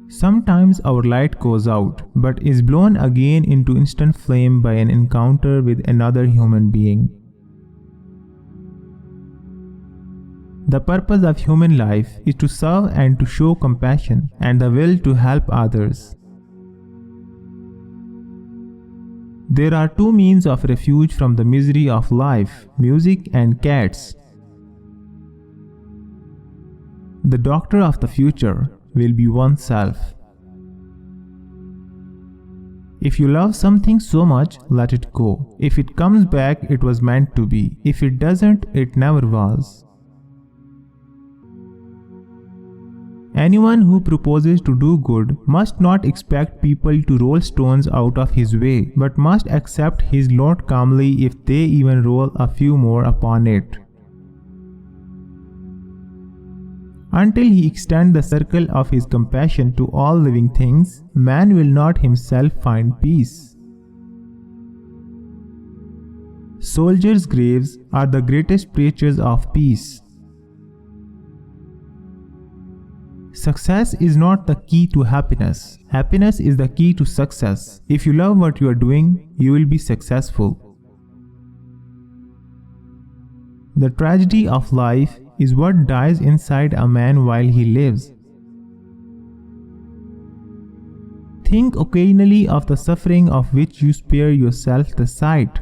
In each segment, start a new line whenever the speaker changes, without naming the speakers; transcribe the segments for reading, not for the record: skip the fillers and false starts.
Sometimes our light goes out, but is blown again into instant flame by an encounter with another human being. The purpose of human life is to serve and to show compassion and the will to help others. There are two means of refuge from the misery of life: music and cats. The doctor of the future will be oneself. If you love something so much, let it go. If it comes back, it was meant to be. If it doesn't, it never was. Anyone who proposes to do good must not expect people to roll stones out of his way, but must accept his lot calmly if they even roll a few more upon it. Until he extends the circle of his compassion to all living things, man will not himself find peace. Soldiers' graves are the greatest preachers of peace. Success is not the key to happiness. Happiness is the key to success. If you love what you are doing, you will be successful. The tragedy of life is what dies inside a man while he lives. Think occasionally of the suffering of which you spare yourself the sight.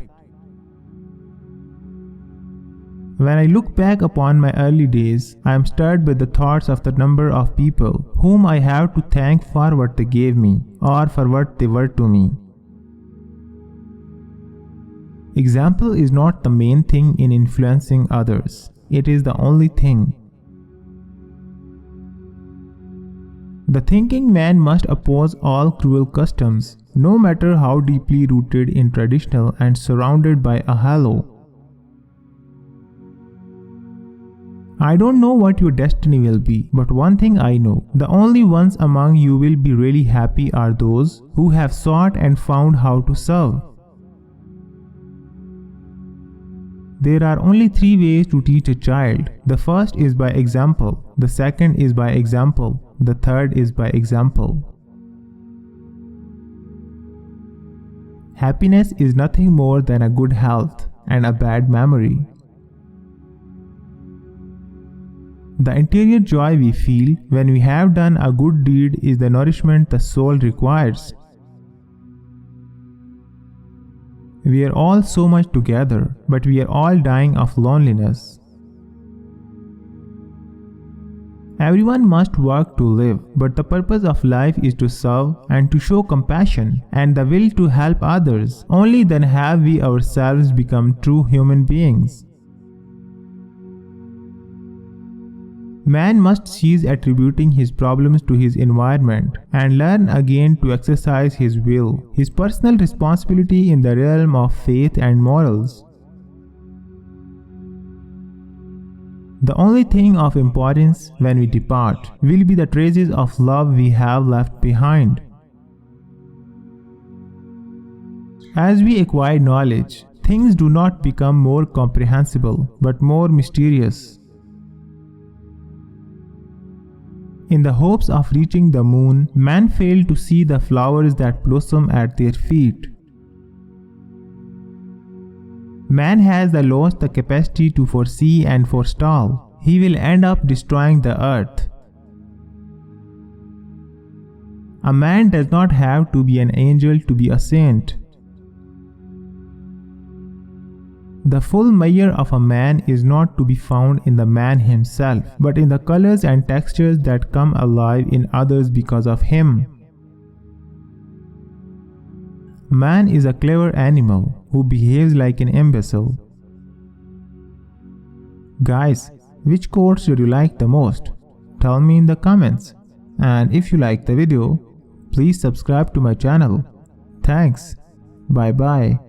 When I look back upon my early days, I am stirred with the thoughts of the number of people whom I have to thank for what they gave me or for what they were to me. Example is not the main thing in influencing others. It is the only thing. The thinking man must oppose all cruel customs, no matter how deeply rooted in traditional and surrounded by a halo. I don't know what your destiny will be, but one thing I know: the only ones among you will be really happy are those who have sought and found how to serve. There are only three ways to teach a child. The first is by example, the second is by example, the third is by example. Happiness is nothing more than a good health and a bad memory. The interior joy we feel when we have done a good deed is the nourishment the soul requires. We are all so much together, but we are all dying of loneliness. Everyone must work to live, but the purpose of life is to serve and to show compassion and the will to help others. Only then have we ourselves become true human beings. Man must cease attributing his problems to his environment and learn again to exercise his will, his personal responsibility in the realm of faith and morals. The only thing of importance when we depart will be the traces of love we have left behind. As we acquire knowledge, things do not become more comprehensible, but more mysterious. In the hopes of reaching the moon, man failed to see the flowers that blossom at their feet. Man has lost the capacity to foresee and forestall. He will end up destroying the earth. A man does not have to be an angel to be a saint. The full measure of a man is not to be found in the man himself, but in the colors and textures that come alive in others because of him. Man is a clever animal who behaves like an imbecile. Guys, which quotes did you like the most? Tell me in the comments. And if you like the video, please subscribe to my channel. Thanks. Bye bye.